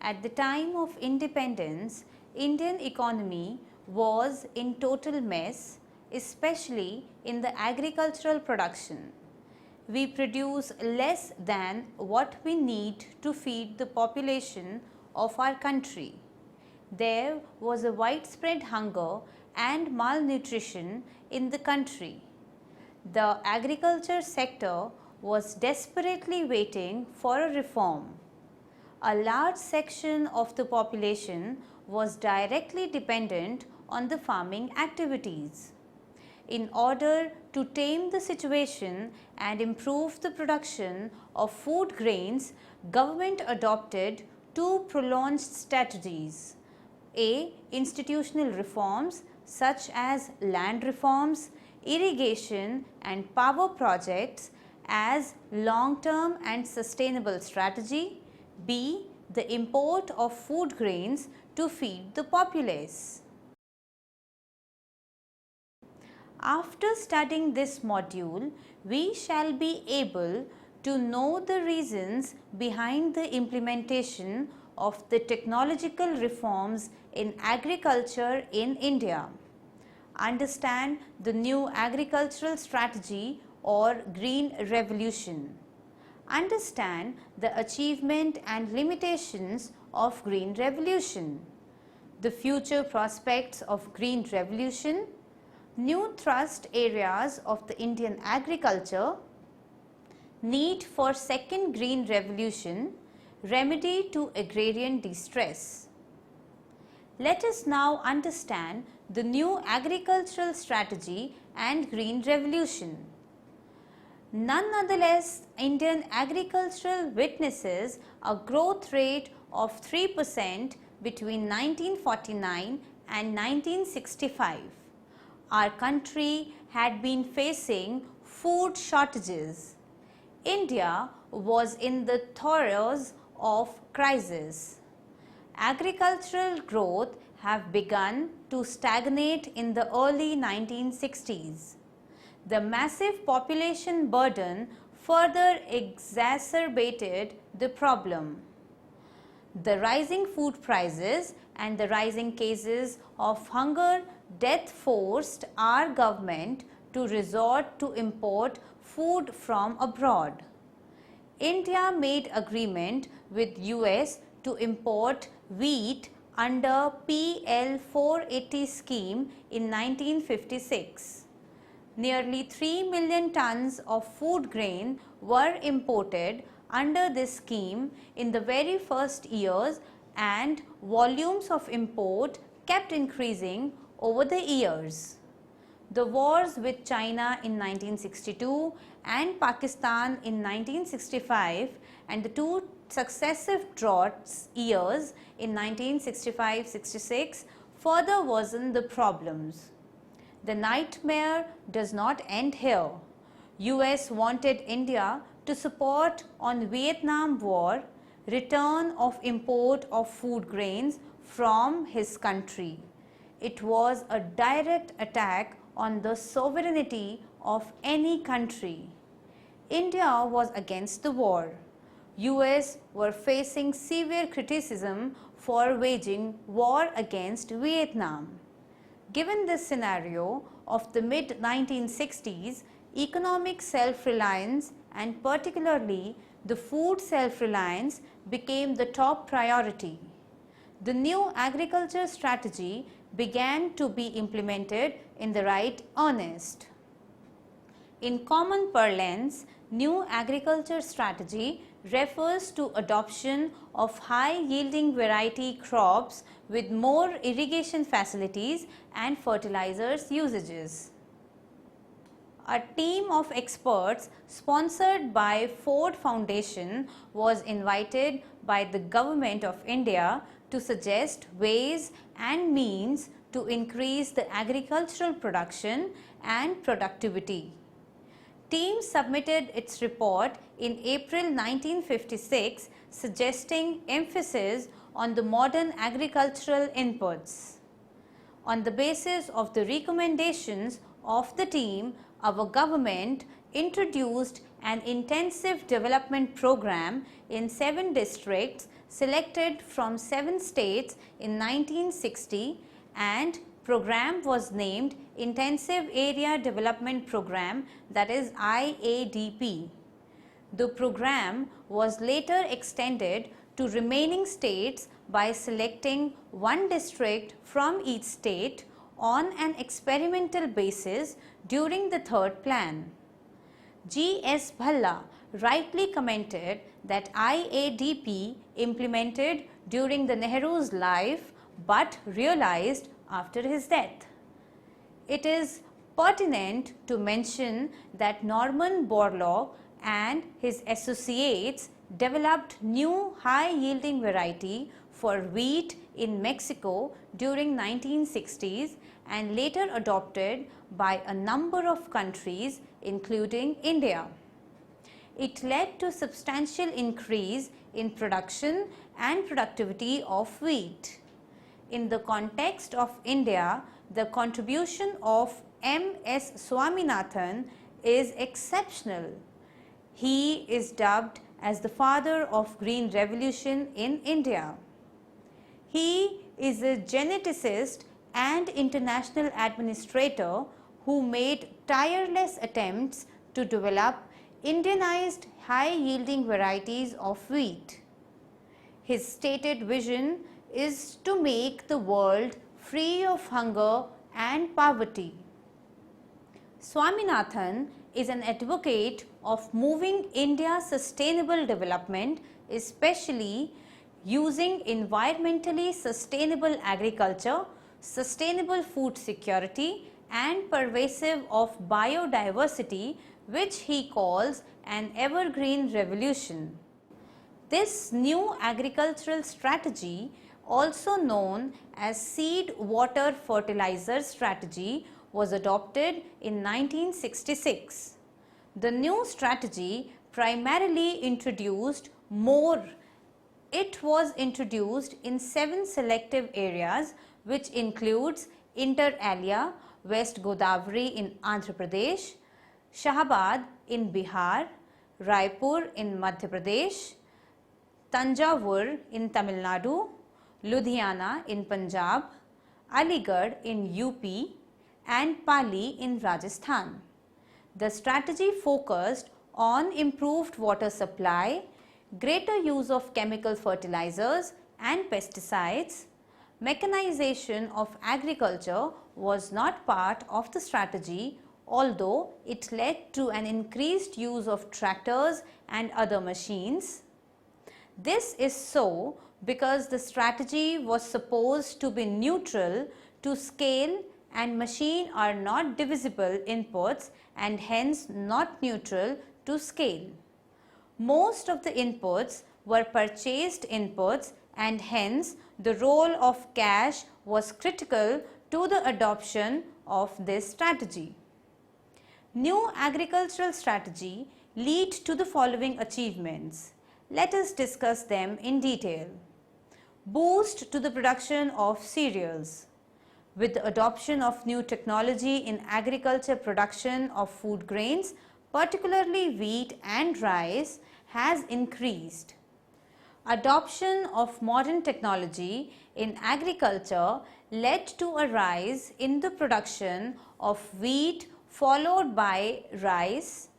At the time of independence, Indian economy was in total mess, especially in the agricultural production. We produce less than what we need to feed the population of our country. There was a widespread hunger and malnutrition in the country. The agriculture sector was desperately waiting for a reform. A large section of the population was directly dependent on the farming activities. In order to tame the situation and improve the production of food grains, government adopted two prolonged strategies. A. Institutional reforms such as land reforms, irrigation and power projects as long-term and sustainable strategy. B. The import of food grains to feed the populace. After studying this module, we shall be able to know the reasons behind the implementation of the technological reforms in agriculture in India. Understand the new agricultural strategy or Green Revolution. Understand the achievement and limitations of Green Revolution. The future prospects of Green Revolution, new thrust areas of the Indian agriculture, need for second Green Revolution, remedy to agrarian distress. Let us now understand the new agricultural strategy and Green Revolution. Nonetheless, Indian agriculture witnesses a growth rate of 3% between 1949 and 1965. Our country had been facing food shortages. India was in the throes of crisis. Agricultural growth have begun to stagnate in the early 1960s. The massive population burden further exacerbated the problem. The rising food prices and the rising cases of hunger death forced our government to resort to import food from abroad. India made agreement with US to import wheat under PL 480 scheme in 1956. Nearly 3 million tons of food grain were imported under this scheme in the very first years, and volumes of import kept increasing over the years. The wars with China in 1962 and Pakistan in 1965 and the two successive droughts years in 1965-66 further worsened the problems. The nightmare does not end here. US wanted India to support on Vietnam War return of import of food grains from his country. It was a direct attack on the sovereignty of any country. India was against the war. US were facing severe criticism for waging war against Vietnam. Given this scenario of the mid-1960s, economic self-reliance and particularly the food self-reliance became the top priority. The new agriculture strategy began to be implemented in the right earnest. In common parlance, new agriculture strategy refers to adoption of high-yielding variety crops with more irrigation facilities and fertilizers usages. A team of experts sponsored by Ford Foundation was invited by the Government of India to suggest ways and means to increase the agricultural production and productivity. Team submitted its report in April 1956 suggesting emphasis on the modern agricultural inputs. On the basis of the recommendations of the team, our government introduced an intensive development program in 7 districts selected from 7 states in 1960, and program was named Intensive Area Development Program, that is IADP. The program was later extended to remaining states by selecting one district from each state on an experimental basis during the third plan. G.S. Bhalla rightly commented that IADP implemented during the Nehru's life but realized after his death. It is pertinent to mention that Norman Borlaug and his associates developed new high-yielding variety for wheat in Mexico during 1960s and later adopted by a number of countries including India. It led to substantial increase in production and productivity of wheat. In the context of India, the contribution of M.S. Swaminathan is exceptional. He is dubbed as the father of Green Revolution in India. He is a geneticist and international administrator who made tireless attempts to develop Indianized high-yielding varieties of wheat. His stated vision is to make the world free of hunger and poverty. Swaminathan is an advocate of moving India's sustainable development, especially using environmentally sustainable agriculture, sustainable food security and pervasive of biodiversity, which he calls an evergreen revolution. This new agricultural strategy, also known as seed water fertilizer strategy, was adopted in 1966. The new strategy primarily introduced more. It was introduced in 7 selective areas, which includes Inter Alia, West Godavari in Andhra Pradesh, Shahabad in Bihar, Raipur in Madhya Pradesh, Tanjavur in Tamil Nadu, Ludhiana in Punjab, Aligarh in UP and Pali in Rajasthan. The strategy focused on improved water supply, greater use of chemical fertilizers and pesticides. Mechanization of agriculture was not part of the strategy, although it led to an increased use of tractors and other machines. This is so because the strategy was supposed to be neutral to scale, and machine are not divisible inputs and hence not neutral to scale. Most of the inputs were purchased inputs and hence the role of cash was critical to the adoption of this strategy. New agricultural strategy lead to the following achievements. Let us discuss them in detail. Boost to the production of cereals. With the adoption of new technology in agriculture, production of food grains, particularly wheat and rice, has increased. Adoption of modern technology in agriculture led to a rise in the production of wheat followed by rice.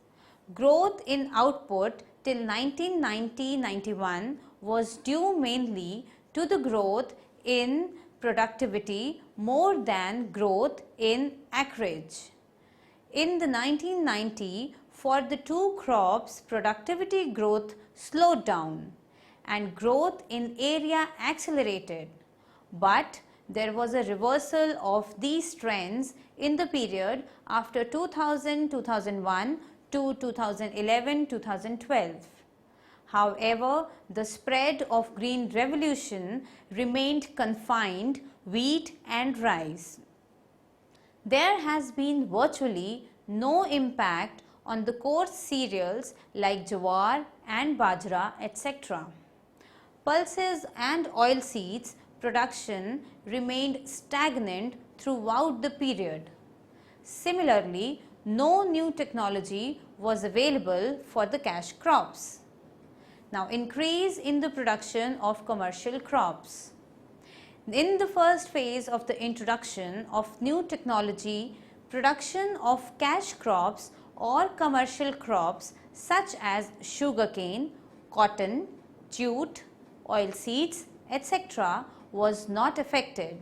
Growth in output till 1990-91 was due mainly to the growth in productivity more than growth in acreage. In the 1990, for the two crops, productivity growth slowed down and growth in area accelerated, but there was a reversal of these trends in the period after 2000-2001 to 2011-2012. However, the spread of Green Revolution remained confined wheat and rice. There has been virtually no impact on the coarse cereals like jawar and bajra, etc. Pulses and oilseeds production remained stagnant throughout the period. Similarly, no new technology was available for the cash crops. Now, increase in the production of commercial crops. In the first phase of the introduction of new technology, production of cash crops or commercial crops such as sugarcane, cotton, jute, oilseeds, etc. was not affected.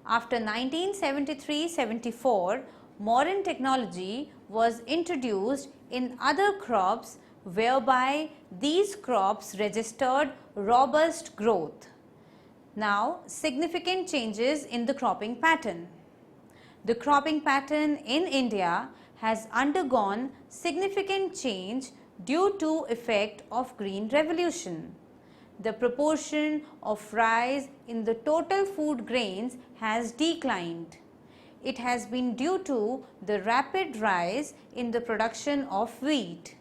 After 1973-74, modern technology was introduced in other crops whereby these crops registered robust growth. Now, significant changes in the cropping pattern. The cropping pattern in India has undergone significant change due to effect of Green Revolution. The proportion of rice in the total food grains has declined. It has been due to the rapid rise in the production of wheat.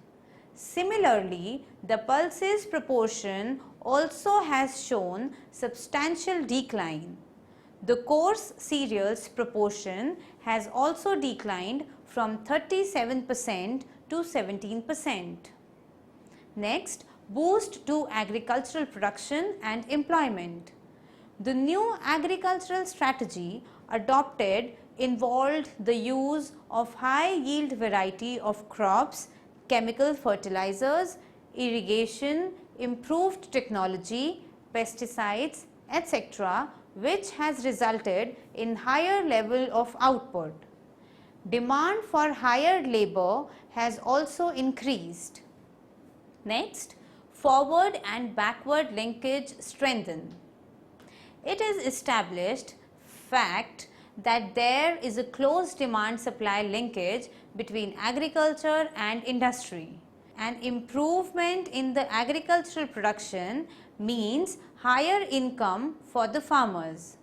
Similarly, the pulses proportion also has shown substantial decline. The coarse cereals proportion has also declined from 37% to 17%. Next, boost to agricultural production and employment. The new agricultural strategy adopted involved the use of high yield variety of crops, chemical fertilizers, irrigation, improved technology, pesticides, etc., which has resulted in higher level of output. Demand for hired labor has also increased. Next, forward and backward linkage strengthen. It is established fact that there is a close demand supply linkage between agriculture and industry. An improvement in the agricultural production means higher income for the farmers.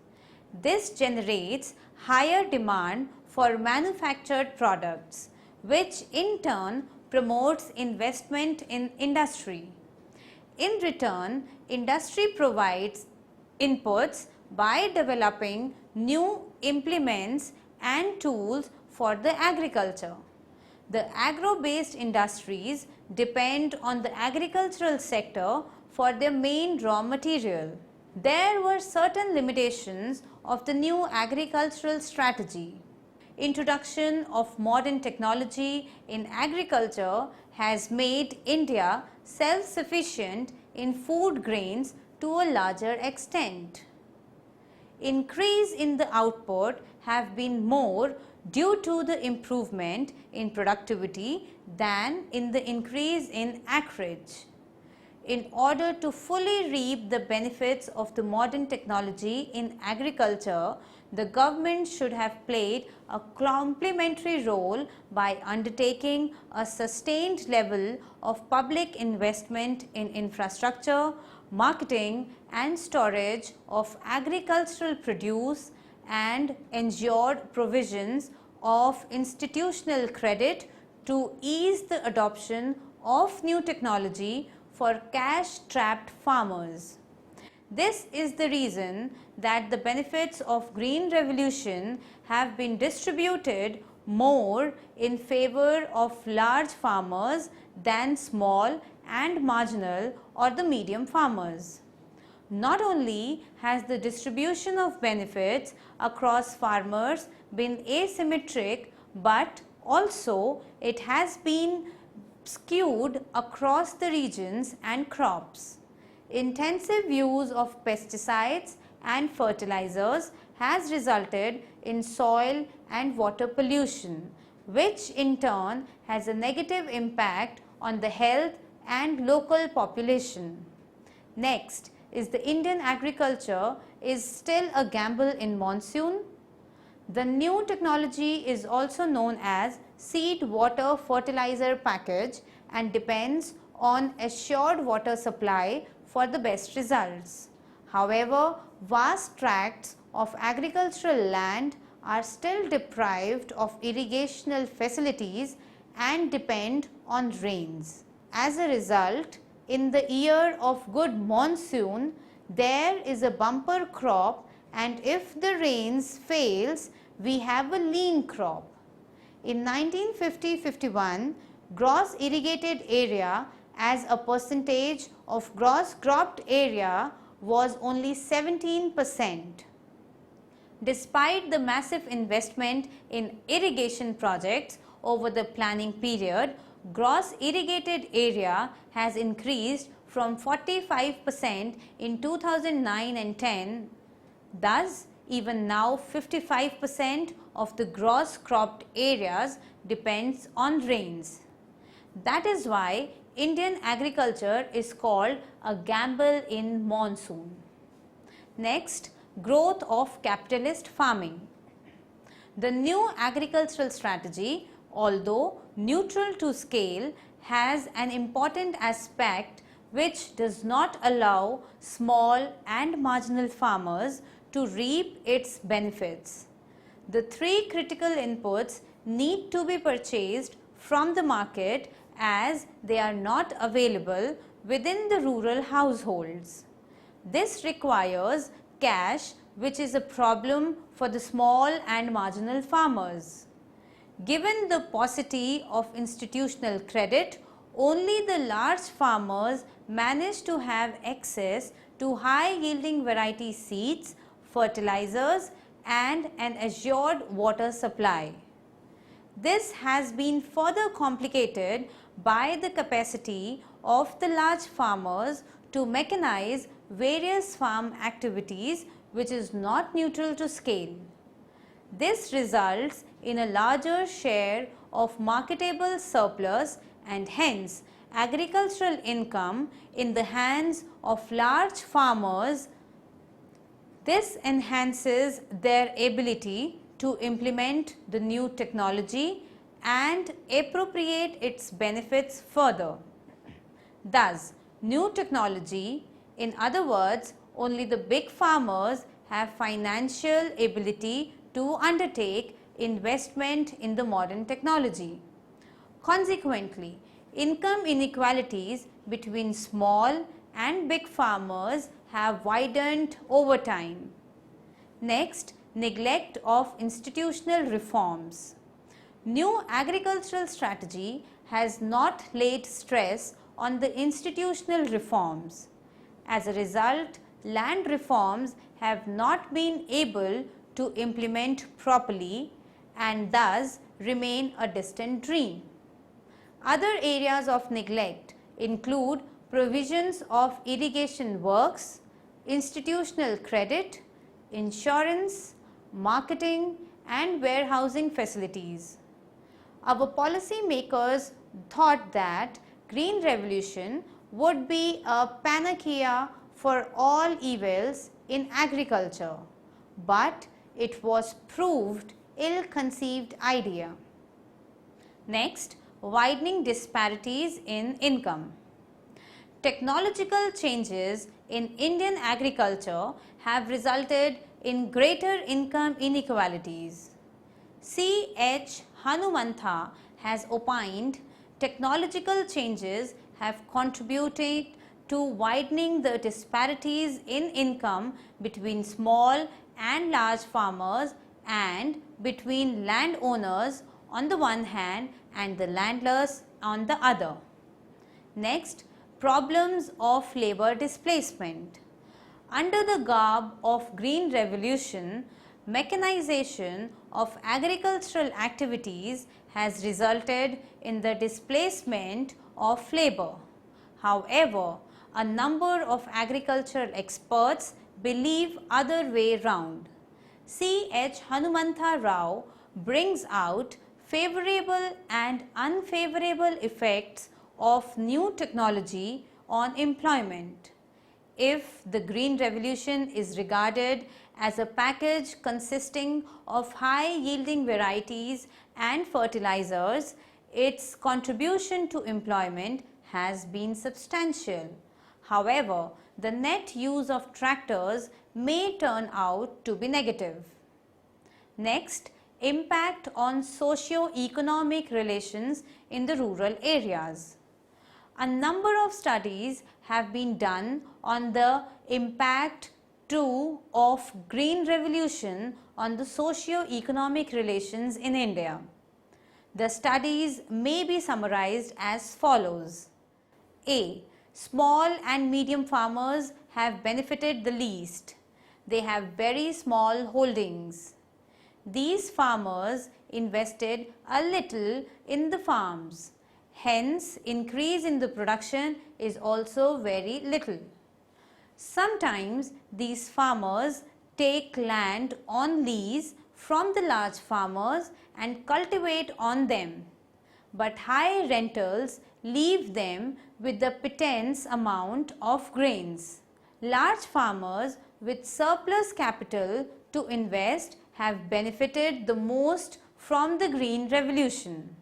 This generates higher demand for manufactured products, which in turn promotes investment in industry. In return, industry provides inputs by developing new implements and tools for the agriculture. The agro-based industries depend on the agricultural sector for their main raw material. There were certain limitations of the new agricultural strategy. Introduction of modern technology in agriculture has made India self-sufficient in food grains to a larger extent. Increase in the output have been more due to the improvement in productivity than in the increase in acreage. In order to fully reap the benefits of the modern technology in agriculture, the government should have played a complementary role by undertaking a sustained level of public investment in infrastructure, marketing and storage of agricultural produce and ensured provisions of institutional credit to ease the adoption of new technology for cash-strapped farmers. This is the reason that the benefits of Green Revolution have been distributed more in favor of large farmers than small and marginal or the medium farmers. Not only has the distribution of benefits across farmers been asymmetric, but also it has been skewed across the regions and crops. Intensive use of pesticides and fertilizers has resulted in soil and water pollution, which in turn has a negative impact on the health and local population. Next is the Indian agriculture is still a gamble in monsoon. The new technology is also known as seed water fertilizer package and depends on assured water supply for the best results. However, vast tracts of agricultural land are still deprived of irrigational facilities and depend on rains. As a result, in the year of good monsoon, there is a bumper crop, and if the rains fails, we have a lean crop. In 1950-51, gross irrigated area as a percentage of gross cropped area was only 17%. Despite the massive investment in irrigation projects over the planning period, gross irrigated area has increased from 45% in 2009 and 10. Thus, even now 55% of the gross cropped areas depends on rains. That is why Indian agriculture is called a gamble in monsoon. Next, growth of capitalist farming. The new agricultural strategy, although neutral to scale, has an important aspect which does not allow small and marginal farmers to reap its benefits. The three critical inputs need to be purchased from the market as they are not available within the rural households. This requires cash, which is a problem for the small and marginal farmers. Given the paucity of institutional credit, only the large farmers manage to have access to high yielding variety seeds, fertilizers and an assured water supply. This has been further complicated by the capacity of the large farmers to mechanize various farm activities, which is not neutral to scale. This results in a larger share of marketable surplus and hence agricultural income in the hands of large farmers. This enhances their ability to implement the new technology and appropriate its benefits further. Thus, new technology, in other words, only the big farmers have financial ability to undertake investment in the modern technology. Consequently, income inequalities between small and big farmers have widened over time. Next, neglect of institutional reforms. New agricultural strategy has not laid stress on the institutional reforms. As a result, land reforms have not been able to implement properly and thus remain a distant dream. Other areas of neglect include provisions of irrigation works, institutional credit, insurance, marketing and warehousing facilities. Our policy makers thought that Green Revolution would be a panacea for all evils in agriculture, but it was proved ill-conceived idea. Next, widening disparities in income. Technological changes in Indian agriculture have resulted in greater income inequalities. C. H. Hanumantha has opined technological changes have contributed to widening the disparities in income between small and large farmers and between landowners on the one hand and the landless on the other. Next, problems of labor displacement. Under the garb of Green Revolution, mechanization of agricultural activities has resulted in the displacement of labor. However, a number of agricultural experts believe other way round. C. H. Hanumantha Rao brings out favorable and unfavorable effects of new technology on employment. If the Green Revolution is regarded as a package consisting of high yielding varieties and fertilizers, its contribution to employment has been substantial. However, the net use of tractors may turn out to be negative. Next, impact on socio-economic relations in the rural areas. A number of studies have been done on the impact too of Green Revolution on the socio-economic relations in India. The studies may be summarized as follows. A. Small and medium farmers have benefited the least. They have very small holdings. These farmers invested a little in the farms. Hence, increase in the production is also very little. Sometimes these farmers take land on lease from the large farmers and cultivate on them. But high rentals leave them with the pittance amount of grains. Large farmers with surplus capital to invest have benefited the most from the Green Revolution.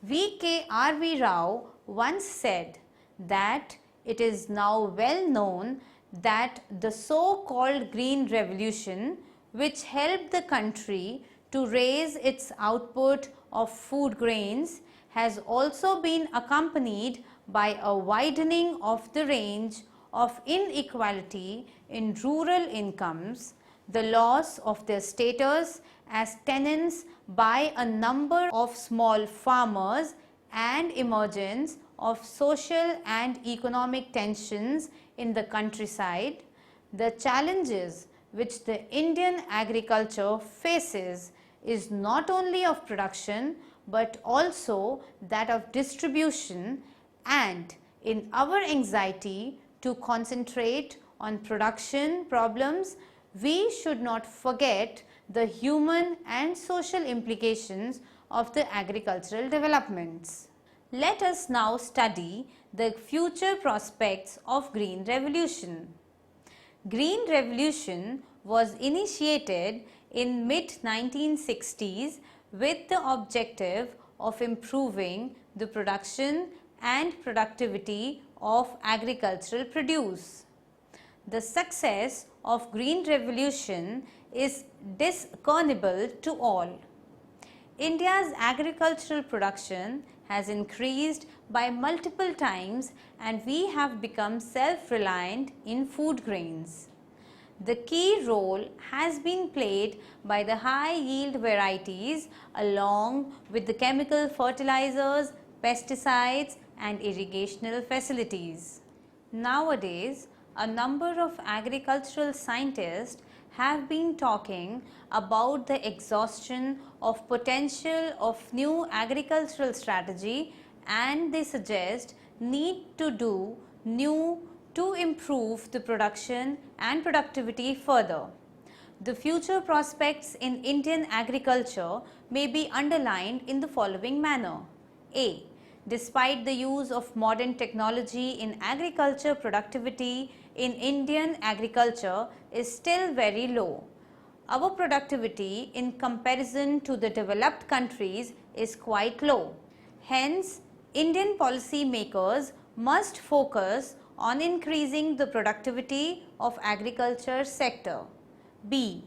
V.K.R.V. Rao once said that it is now well known that the so-called Green Revolution, which helped the country to raise its output of food grains, has also been accompanied by a widening of the range of inequality in rural incomes, the loss of their status as tenants by a number of small farmers, and emergence of social and economic tensions in the countryside. The challenges which the Indian agriculture faces is not only of production but also that of distribution, and in our anxiety to concentrate on production problems, we should not forget the human and social implications of the agricultural developments. Let us now study the future prospects of Green Revolution. Green Revolution was initiated in mid-1960s with the objective of improving the production and productivity of agricultural produce. The success of Green Revolution is discernible to all. India's agricultural production has increased by multiple times and we have become self-reliant in food grains. The key role has been played by the high yield varieties along with the chemical fertilizers, pesticides and irrigational facilities. Nowadays, a number of agricultural scientists have been talking about the exhaustion of potential of new agricultural strategy, and they suggest need to do new to improve the production and productivity further. The future prospects in Indian agriculture may be underlined in the following manner. A. Despite the use of modern technology in agriculture, productivity in Indian agriculture is still very low. Our productivity in comparison to the developed countries is quite low. Hence, Indian policy makers must focus on increasing the productivity of agriculture sector. B.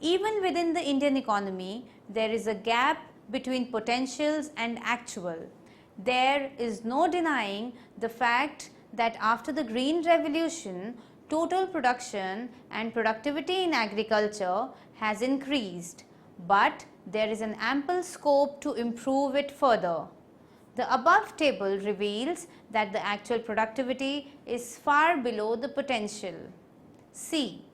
Even within the Indian economy, there is a gap between potentials and actual. There is no denying the fact that after the Green Revolution, total production and productivity in agriculture has increased, but there is an ample scope to improve it further. The above table reveals that the actual productivity is far below the potential. C.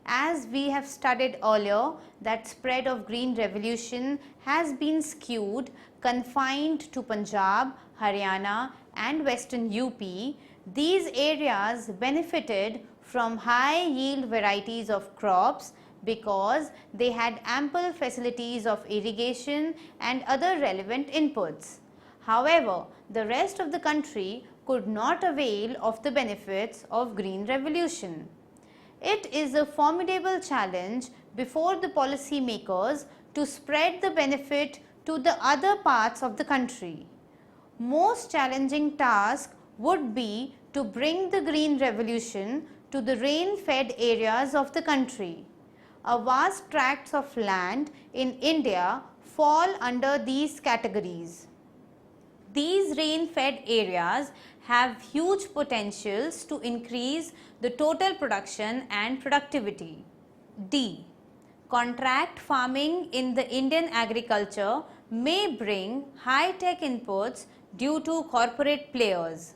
As we have studied earlier, that spread of Green Revolution has been skewed, confined to Punjab, Haryana and Western UP. These areas benefited from high yield varieties of crops because they had ample facilities of irrigation and other relevant inputs. However, the rest of the country could not avail of the benefits of Green Revolution. It is a formidable challenge before the policy makers to spread the benefit to the other parts of the country. Most challenging task would be to bring the Green Revolution to the rain-fed areas of the country. A vast tracts of land in India fall under these categories. These rain-fed areas have huge potentials to increase the total production and productivity. D. Contract farming in the Indian agriculture may bring high-tech inputs due to corporate players.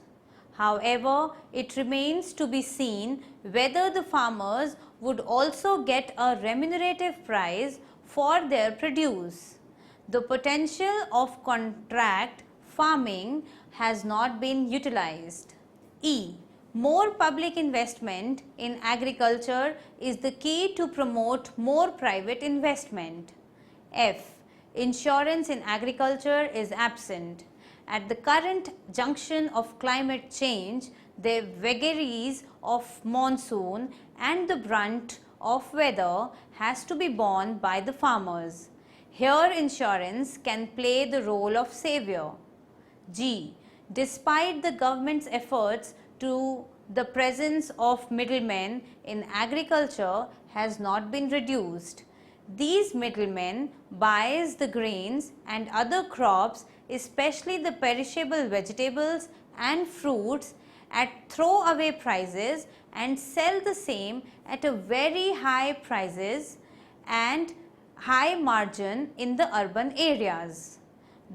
However, it remains to be seen whether the farmers would also get a remunerative price for their produce. The potential of contract farming has not been utilized. E. More public investment in agriculture is the key to promote more private investment. F. Insurance in agriculture is absent. At the current junction of climate change, the vagaries of monsoon and the brunt of weather has to be borne by the farmers. Here insurance can play the role of savior. G. Despite the government's efforts to the presence of middlemen in agriculture has not been reduced. These middlemen buys the grains and other crops, especially the perishable vegetables and fruits, at throwaway prices and sell the same at a very high prices and high margin in the urban areas.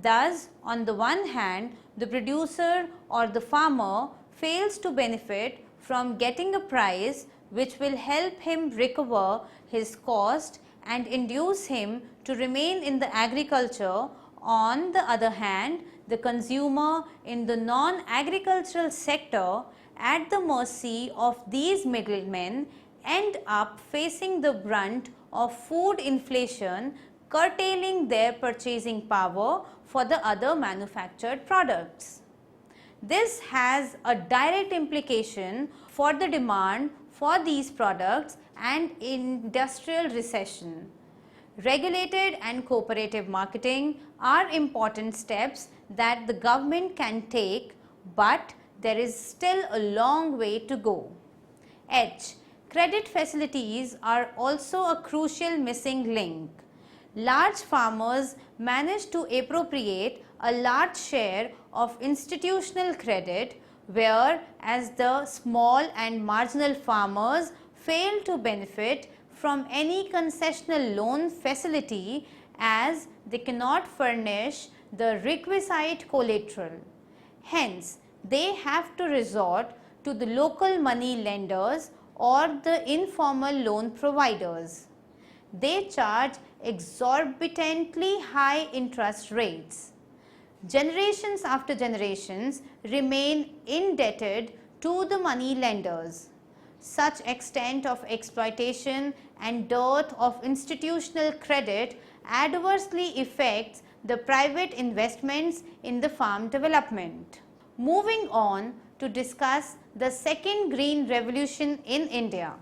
Thus, on the one hand, the producer or the farmer fails to benefit from getting a price which will help him recover his cost and induce him to remain in the agriculture. On the other hand, the consumer in the non-agricultural sector, at the mercy of these middlemen, end up facing the brunt of food inflation, curtailing their purchasing power for the other manufactured products. This has a direct implication for the demand for these products and industrial recession. Regulated and cooperative marketing are important steps that the government can take, but there is still a long way to go. H. Credit facilities are also a crucial missing link. Large farmers manage to appropriate a large share of institutional credit, whereas the small and marginal farmers fail to benefit from any concessional loan facility as they cannot furnish the requisite collateral. Hence, they have to resort to the local money lenders or the informal loan providers. They charge exorbitantly high interest rates. Generations after generations remain indebted to the money lenders. Such extent of exploitation and dearth of institutional credit adversely affects the private investments in the farm development. Moving on to discuss the second green revolution in India.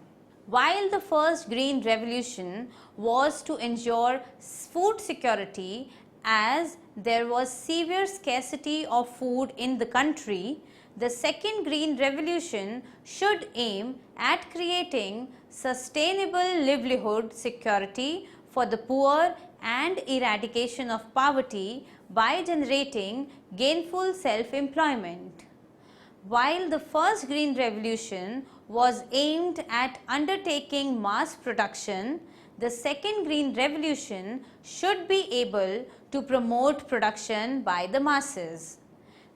While the first green revolution was to ensure food security as there was severe scarcity of food in the country, the second green revolution should aim at creating sustainable livelihood security for the poor and eradication of poverty by generating gainful self-employment. While the first green revolution was aimed at undertaking mass production, the second green revolution should be able to promote production by the masses.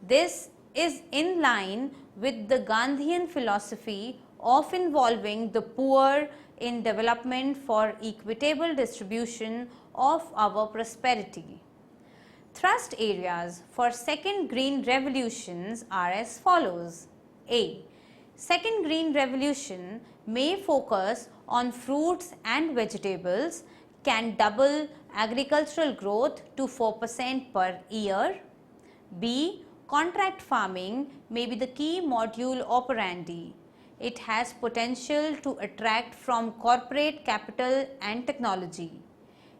This is in line with the Gandhian philosophy of involving the poor in development for equitable distribution of our prosperity. Thrust areas for second green revolutions are as follows. A. Second green revolution may focus on fruits and vegetables, can double agricultural growth to 4% per year. B. Contract farming may be the key module operandi. It has potential to attract from corporate capital and technology.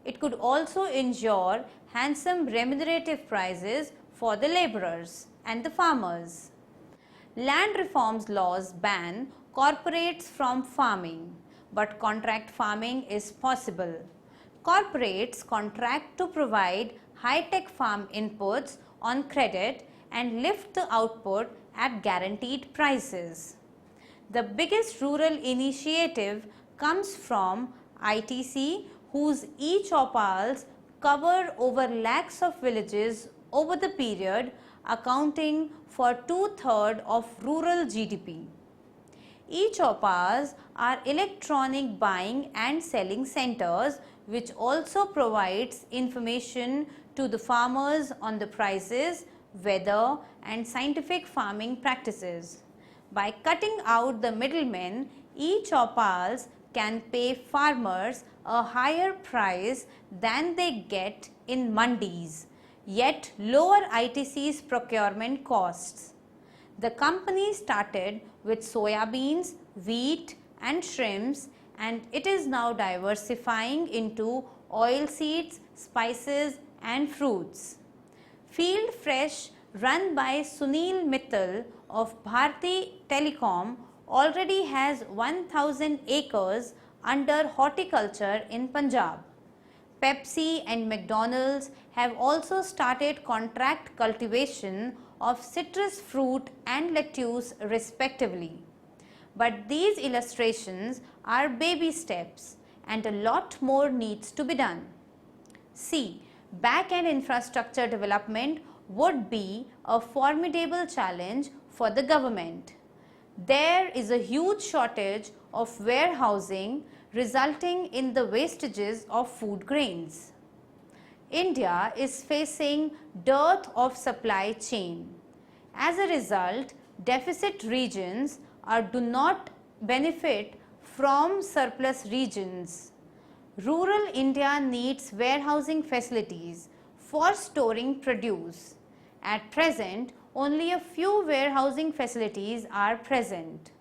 It could also ensure handsome remunerative prices for the laborers and the farmers. Land reforms laws ban corporates from farming, but contract farming is possible. Corporates contract to provide high-tech farm inputs on credit and lift the output at guaranteed prices. The biggest rural initiative comes from ITC, whose e-Chopals cover over lakhs of villages over the period accounting for 2/3 of rural GDP. E-Chaupas are electronic buying and selling centers which also provides information to the farmers on the prices, weather and scientific farming practices. By cutting out the middlemen, E-Chaupals can pay farmers a higher price than they get in mandis, yet lower ITC's procurement costs. The company started with soya beans, wheat and shrimps, and it is now diversifying into oilseeds, spices and fruits. Field Fresh, run by Sunil Mittal of Bharti Telecom, already has 1,000 acres under horticulture in Punjab. Pepsi and McDonald's have also started contract cultivation of citrus fruit and lettuce respectively. But these illustrations are baby steps and a lot more needs to be done. C. Back-end infrastructure development would be a formidable challenge for the government. There is a huge shortage of warehousing resulting in the wastages of food grains. India is facing dearth of supply chain. As a result, deficit regions do not benefit from surplus regions. Rural India needs warehousing facilities for storing produce. At present, only a few warehousing facilities are present.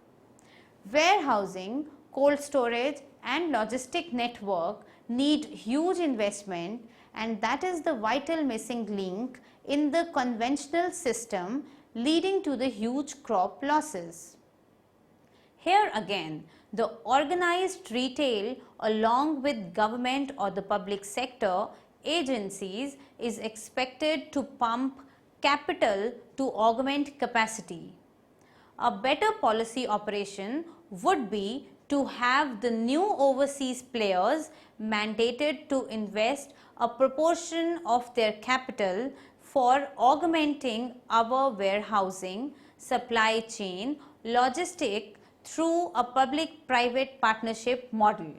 Warehousing, cold storage and logistic network need huge investment, and that is the vital missing link in the conventional system, leading to the huge crop losses. Here again, the organized retail along with government or the public sector agencies is expected to pump capital to augment capacity. A better policy operation would be to have the new overseas players mandated to invest a proportion of their capital for augmenting our warehousing, supply chain, logistic through a public-private partnership model.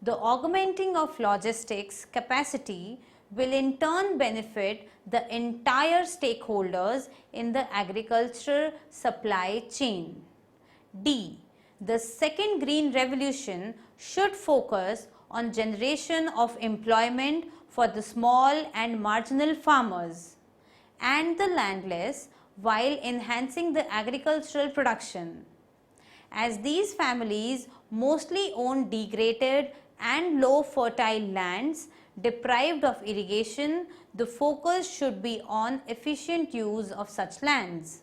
The augmenting of logistics capacity will in turn benefit the entire stakeholders in the agriculture supply chain. D. The second green revolution should focus on generation of employment for the small and marginal farmers and the landless while enhancing the agricultural production. As these families mostly own degraded and low fertile lands deprived of irrigation, the focus should be on efficient use of such lands.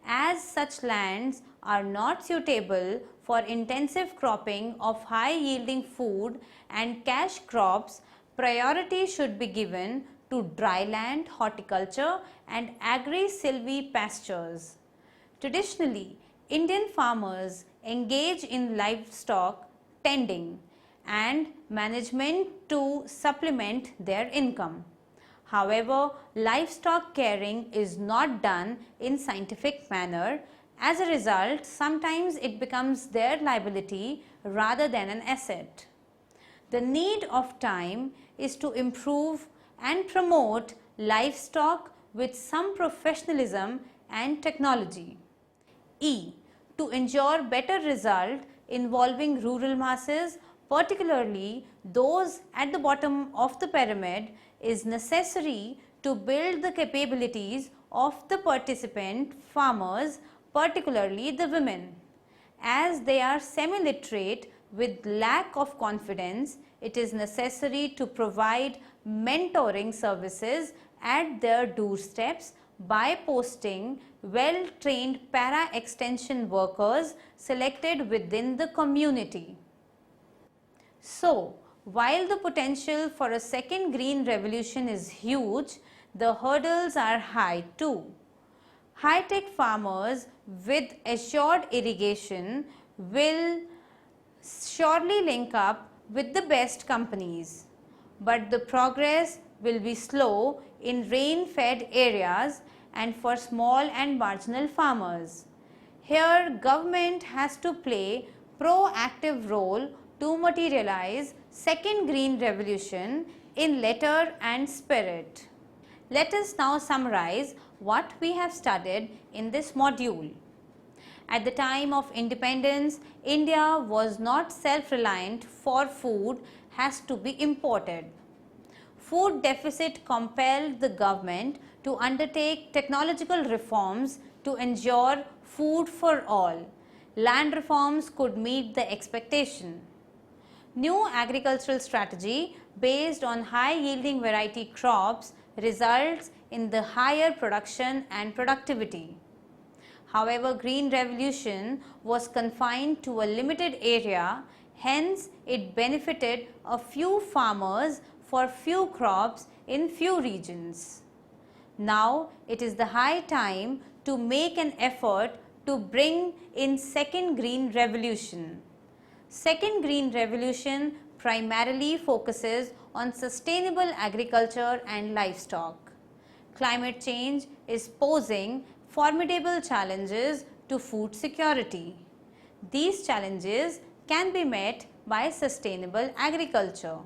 As such lands are not suitable for intensive cropping of high yielding food and cash crops, priority should be given to dry land, horticulture and agri-silvi pastures. Traditionally, Indian farmers engage in livestock tending and management to supplement their income. However, livestock caring is not done in scientific manner. As a result, sometimes it becomes their liability rather than an asset. The need of time is to improve and promote livestock with some professionalism and technology. E. To ensure better result involving rural masses, particularly those at the bottom of the pyramid, is necessary to build the capabilities of the participant farmers, particularly the women. As they are semi-literate with lack of confidence, it is necessary to provide mentoring services at their doorsteps by posting well-trained para-extension workers selected within the community. So, while the potential for a second green revolution is huge, the hurdles are high too. High-tech farmers with assured irrigation will surely link up with the best companies, but the progress will be slow in rain-fed areas and for small and marginal farmers. Here, government has to play proactive role to materialize second green revolution in letter and spirit. Let us now summarize what we have studied in this module. At the time of independence, India was not self-reliant for food, has to be imported. Food deficit compelled the government to undertake technological reforms to ensure food for all. Land reforms could meet the expectation. New agricultural strategy based on high yielding variety crops results in the higher production and productivity. However, green revolution was confined to a limited area, hence it benefited a few farmers for few crops in few regions. Now it is the high time to make an effort to bring in second green revolution. Second green revolution primarily focuses on sustainable agriculture and livestock. Climate change is posing formidable challenges to food security. These challenges can be met by sustainable agriculture.